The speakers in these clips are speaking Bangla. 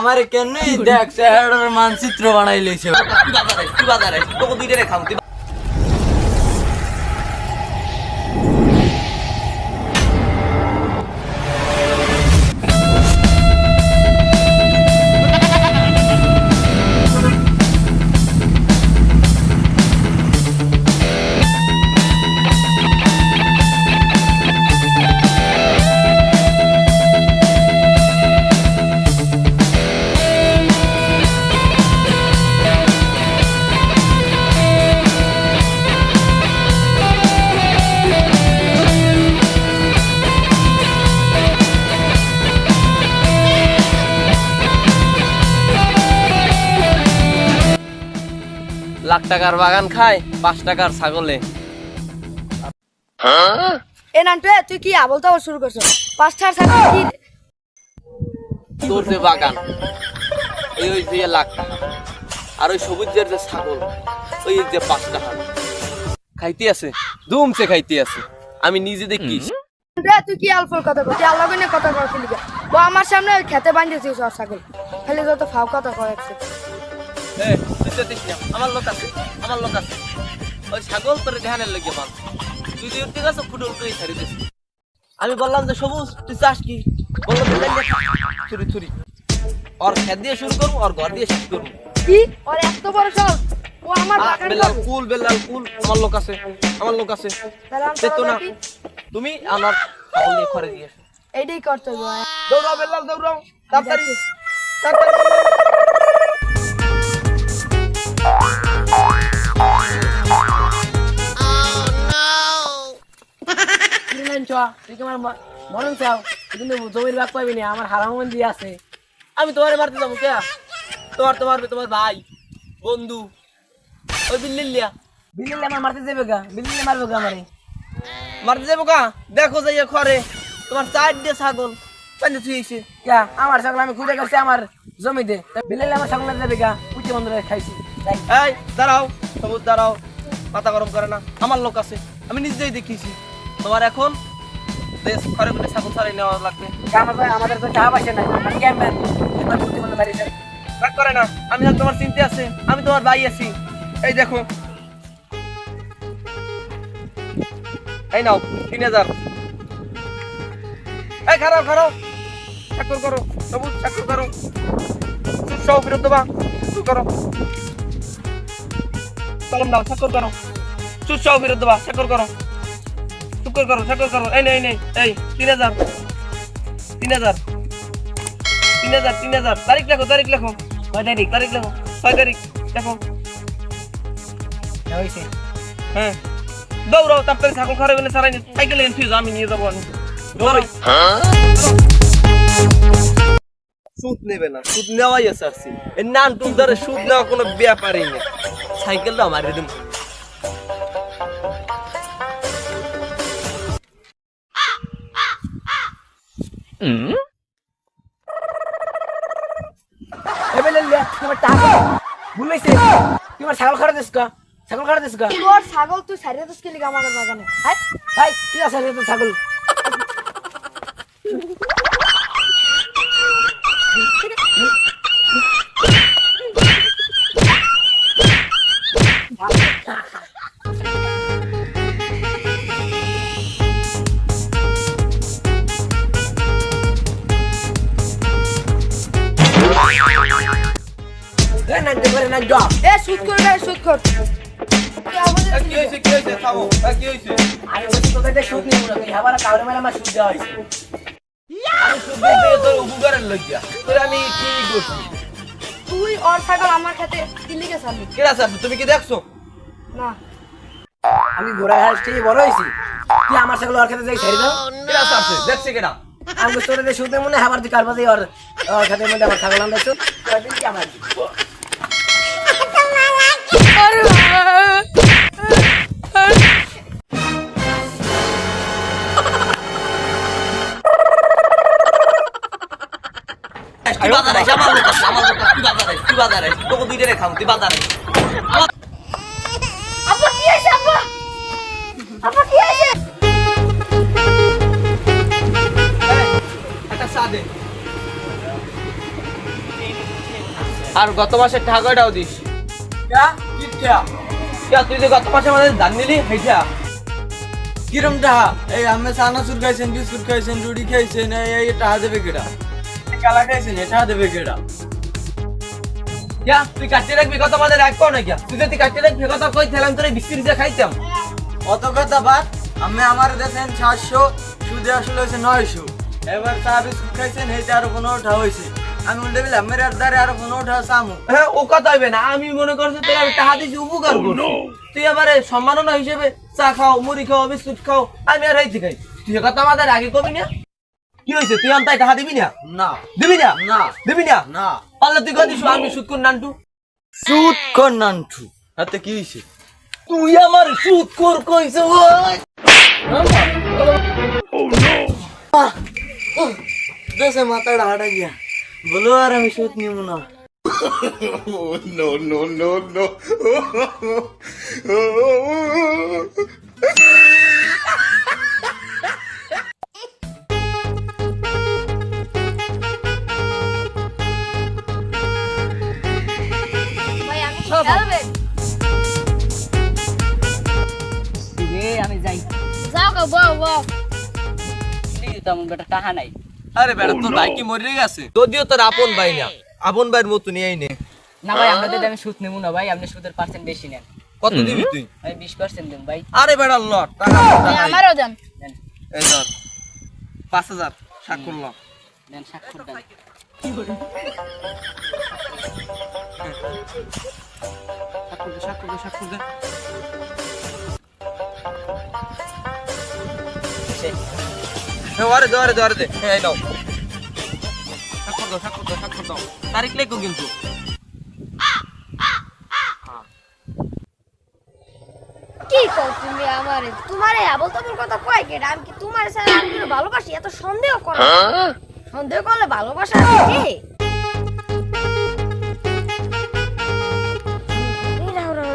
আমারে কেন দেখ চেহারার মানচিত্র বানাই লইছে তুই বাজারে তোকে দুইটা রেখাম তুই লাখ টাকার বাগান খায় 5 টাকার ছাগলে। এ নান্টু তুই কি আবল তাবল শুরু করছো? 5টার ছাগল কি তোর যে বাগান ওই যে লাখ টাকা আর ওই সবুজের যে ছাগল ওই যে 5 টাকা খাইতে আছে দুমছে খাইতে আছে আমি নিজে দেখি। তুই কি আলফল কথা কর? তুই আল্লাহ কইনে কথা কর লিগা ও আমার সামনে খেতে বাঁধিয়েছিস ওর ছাগল খালি যত ফাও কথা কয় একসে। তুই জানিস না আমার লোক আছে ওই ছাগল তোর ধ্যানের লেগে মাল তুই যে উঠতে গেছো ফুটে উঠতেই ছাড়ি দিস। আমি বললাম যে সবুজ তুই চাস কি বললো ছুরি ওর খেত দিয়ে শুরু করবো ওর ঘর দিয়ে শেষ করবো। কি ওর এত বড় সব ও আমার বাগান বেলাল কুল আমার লোক আছে সে তো না তুমি আমার ছাগল নিয়ে ঘরে দিয়ে এসো। এইটাই করতে হবে। দৌড়াও বেলাল দৌড়াও তাড়াতাড়ি মরণ চাও কিন্তু জমির ভাগ পাইবি না আমার হারামন দিয়ে আছে। আমি তোমারে মারতে যাবো কে তোমার ভাই বন্ধু ওই বিল্লিয়া বিল্লি আমার মারতে যাবে গা বিল্লি মারবে গা আমারে মারতে যাবো কা দেখো যাইয়া ঘরে তোমার 4 দিয়ে ছাগল পানি থুইছে কে আমার ছাগল আমি খুঁজে গেছি আমার জমিতে বিল্লি আমার ছাগল যাবে গা উঠে বন্ধ করে খাইছি। এই দাঁড়াও সবুজ দাঁড়াও মাথা গরম করে না আমার লোক আছে আমি নিজেই দেখিছি তোমার এখন দেশ ঘরে ঘরে ছাগল ছাড়াই নেওয়া লাগবে। আমাদের তো টাকা পয়সা নাই আমি ক্যাম্পেন এটা করতে বলে বাড়ি যাই রাগ করে না আমি আর তোমার চিন্তা আছে আমি তোমার ভাই আছি। এই দেখো এই নাও 3000 এই খারাপ চাকর করো সবুজ চাকর করো সব ফেরত দেবা শুরু করো কলম দাও চাকর করো সব ফেরত দেবা চাকর করো চাকর করো এই নেই এই 3000 তারিখ লেখো কয় তারিখ লেখো 6 তারিখ লেখো। হইছে হ্যাঁ দৌড়াও তাড়াতাড়ি ছাগল ঘরে বলে সারাই সাইকেলে ফিজ আমি নিয়ে যাবো আমি দৌড়াই। সুদ নেবে না সুদ নেওয়াই আছে আসছি এই নান টুক ধরে সুদ নেওয়া কোনো ব্যাপারই নেই সাইকেলটা আমার রিদম তোমার টাকা ভুলাইছে তোমার ছাগল খাড়া দিস কা তোর ছাগল তুই সারিয়ে দিস কি লিগা আমাদের বাগানে হাই কি আছে রে তোর ছাগল সুদ কর কি হয়েছে থামো কি হয়েছে আরে ওই তোদের সুদ নিব না তুই আবার কাউরে মেলা আমার সুদ দেওয়া হইছে আমি সুদ দিয়ে তোর উপকারের লাগিয়া তোর আমি কি করছি তুই ওর ছাগল আমার খেতে কি লিখে ছাড়লি কেরা আছে তুমি কি দেখছো না আমি ঘোড়া হাঁস থেকে বড় হয়েছি তুই আমার ছাগল ওর খেতে যাই ছেড়ে দাও কেরা আছে দেখছে কেনা আমি তোরে শুতে মনে আবার তুই কারবাজি ওর খেতের মধ্যে আমার ছাগল আনতেছো কয়দিন কি আমার তুই বাজারে তোকে দুইটা রেখাম তুই বাজারে আপা কি আছে আপা কি আছে একটা চা দে আর গত মাসের টাকাটাও দিস। তুই যে গত মাসে আমাদের ধান নিলি হেইটা কিরম টাহা? এই আমি চানাচুর খাইছেন, বিস্কুট খাইছেন, রুটি খাইছেন, এই টাহা দেবে কেডা? কালা খাইছেন, এ টাহা দেবে কেডা? তুই কাটিয়ে রাখবি কথা আমাদের রাখবো না কিয়া? তুই যদি কাটিয়ে রাখবি কথা কই থাকলাম তোর বিস্কুট দিয়ে খাইতাম। অত কথা বাদ, আমি আমার দেশেন 700, সুদে আসলে হয়েছে 900। এবার চা বিস্কুট খাইছেন, এইটা আরো 15 টাকা হয়েছে। আমি উল্টে দিলাম মেরে দ্বারে আরো 15 টাকা চামু। হ্যাঁ, ও কথা হইবে না। আমি মনে করছি তোর আমি টাকা দিছি উপকার করছি, তুই আবার সম্মাননা হিসেবে চা খাও, মুড়ি খাও, বিস্কুট খাও, আমি আর রাইতে খাই। তুই কথা আমাদের আগে কবি না? কি হয়েছে? তুই আনতাই টাকা দিবি না? না দিবি না? না দিবি না? না। পারলে তুই কদিস আমি সুদ কর নান্টু। সুদ কর নান্টু, হাতে কি হয়েছে? তুই আমার সুদ কর কইছ ওই দেশে মাথাটা হাঁটা গিয়া বলো, আর আমি সুদ নিব না। ভাই আমি খেলবে আমি যাই। যাও গো বউ বউ তেমন বেটা টাকা নাই। আরে বেটা, তোর ভাই কি মরে গেছে? যদিও তোর আপন ভাই না, আপন ভাইয়ের মতো নিয়েই নে। না ভাই, আপনাদের আমি সুদ নেবো না ভাই, আপনি সুদের পার্সেন্ট বেশি নেন। কত দিবি তুই? ভাই 20% দেন ভাই। আরে বেটা লট টাকা আমারও দেন। এই ধর 5000 স্বাক্ষর ল। দেন স্বাক্ষর দেন। স্বাক্ষর দে। আরে দে। এই নাও। স্বাক্ষর দাও। তারিখ লেখো কিন্তু। কি কও তুমি আমারে? তোমারে আবল তাবল কথা কয় কেডা? আমি কি তোমার সাথে আর কি ভালোবাসি? এত সন্দেহ করো। সন্দেহ করলে ভালোবাসা আছে কি?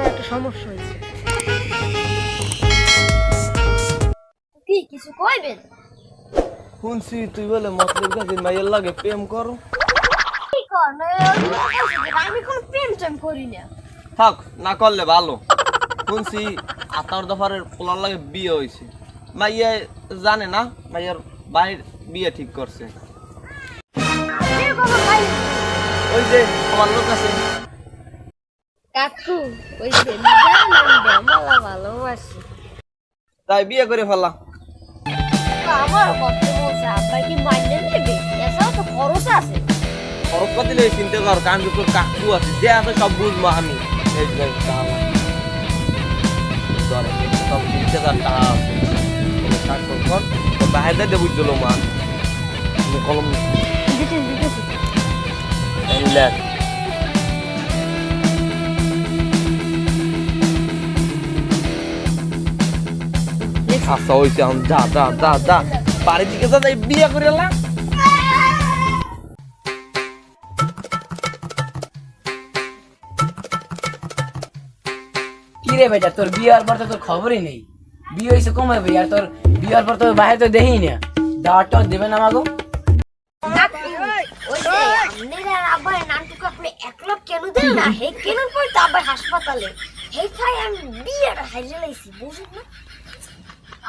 একটা সমস্যা হয়েছে। কি কিছু কইবেন? শুনছি তুই বলে মতলব গাছে মাইয়ের লাগে প্রেম করো। কি কর না? আমি কোনো প্রেম টেম করি না। থাক, না করলে ভালো। শুনছি আতার দফারের পোলার লাগে বিয়ে হয়েছে। মাইয়া জানে না মাইয়ার ভাইয়ের বিয়ে ঠিক করছে। কি খবর ভাই? ওই যে আমার লোক আছে। কাকু ওই যে নিজের নাম দেমালা ভালোবাসি। তাই বিয়ে করে ফেলা। আমার কত বলছে আব্বা কি মাইনে নেবে? এছাড়াও তো খরচ আছে। খরচ পাতি লই চিন্তা কর, কারণ তোর কাকু আছে যে আছে সব বুঝবো আমি। এই যে টাকা ধরে সব 20,000 টাকা আছে। স্বাক্ষর কর, তোর বাইরে দিয়ে বুঝলো মা। কলম লেখ। আচ্ছা হইছে, যা বাড়ির দিকে যা, বিয়ে করে এলা। কি রে বেটা, তোর বিয়ার পর তো তোর খবরই নেই। বিয়ে হয়েছে কমে ভাই, আর তোর বিয়ার পর তো বাইরে তো দেখি না। দাওয়ারটা দেবে না মাগো? ওই যে আপনার আব্বার নানটুকু আপনি 1 লাখ কেন দেন না? হে কেন পড়ে তো আব্বার হাসপাতালে। হে খাই আমি বিয়েটা হারিয়ে লাইছি, বুঝুন না?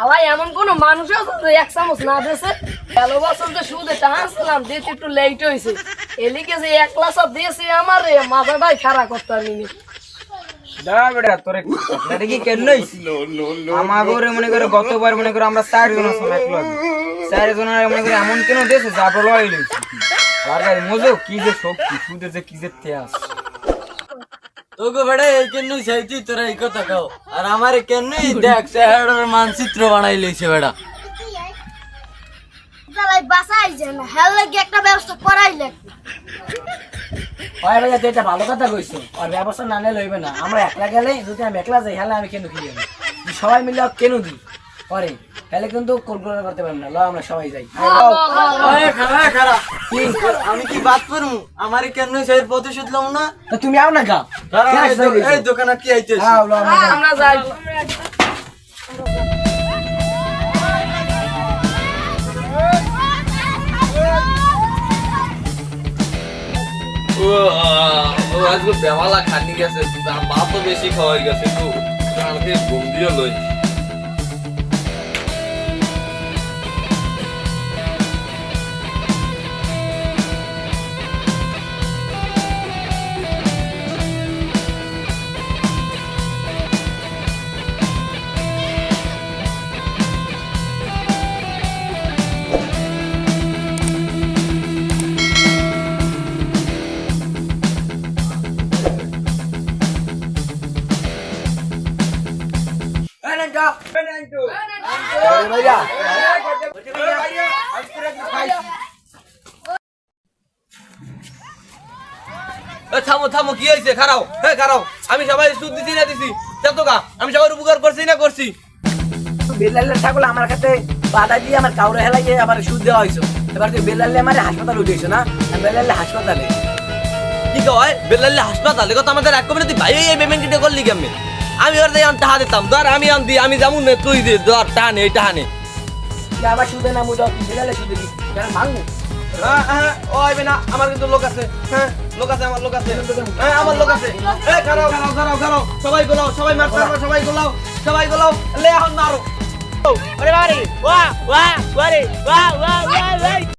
আলাই এমন কোন মানুষ আছে যে 1 চামচ না দিয়েছে? গেল বছর যে সুদে টাকা আসলাম দিতে একটু লেট হয়েছে, এলিকে যে 1 গ্লাস দিয়েছে আমার মাথাটাই খারাপ করতে পারিনি। দাঁড়া বেটা, তোর এটা কি কেন নইস? আমাগরে মনে করে গতবার মনে করে আমরা 4 জন আছি এক লগে। 4 জনের মনে করে এমন কেন দেছে যা বলাই লইছি। আর ভাই মজো কি যে শক্তি, সুদে যে কি যে তেজ। তোকে বেড়ে এই কেন চাইছি তোরা এই কথা খাও, আর আমার কেন দেখ শহরের মানচিত্র বানাই লইছে বেড়া। জ্বালাই বাসাই যায় না, হেল লাগি একটা ব্যবস্থা করাই লাগবে। ভাই ভাই তুই এটা ভালো কথা কইছো, আর ব্যবস্থা না নিলে হইবে না। আমরা একলা গেলে যদি আমি একলা যাই হেলে আমি কেন খেয়ে যাবো? সবাই মিলে কেন দিই পরে হেলে কিন্তু কল্পনা করতে পারবো না। ল আমরা সবাই যাই। খারা আমি কি বাদ করবো? আমার কেন সেই প্রতিশোধ লম না? তো তুমি আও না গা। এই দোকানে কি আইতেছি? আমরা যাই। ও আজকে বেমালা খানি গেছে বাপ তো বেশি খাওয়াই গেছে তো আমাকে ঘুম দিয়ে লই ভাইয়া থামো থামো কি হয়েছে খারাও হ্যাঁ খারাও আমি সবাই সুদ দিছি না দিছি দেখো গা আমি সবার উপকার করছি না করছি বেলালের ছাগল আমার কাছে বাধা দিয়ে আমার কাউরে হেলাইয়ে আমার সুদ দেওয়া হয়েছে এবার তুই বেলালে আমার হাসপাতাল উঠেছো না বেলালে হাসপাতালে কি কয় বেলাল্লে হাসপাতালে কত আমাদের এক কমিটি ভাই এই পেমেন্ট কিটা করলি কেমনে আমি ওর দিয়ে টাকা দিতাম ধর আমি আনদি আমি যেমন নে তুই দে ধর টাকা নে টাকা নে তুই আবার সুদে না মুদাও তুই বেলালে সুদে দিস কেন ভাঙবো ও আইবে না আমার কিন্তু লোক আছে হ্যাঁ লোক আছে আমার লোক আছে হ্যাঁ আমার লোক আছে এই খারাও খারাও খারাও খারাও সবাই গোলাও সবাই মারতে পারবে সবাই গোলাও লে এখন মারো ওরে বাবা রে ওয়া ওয়া ওরে ওয়া ওয়া ওয়া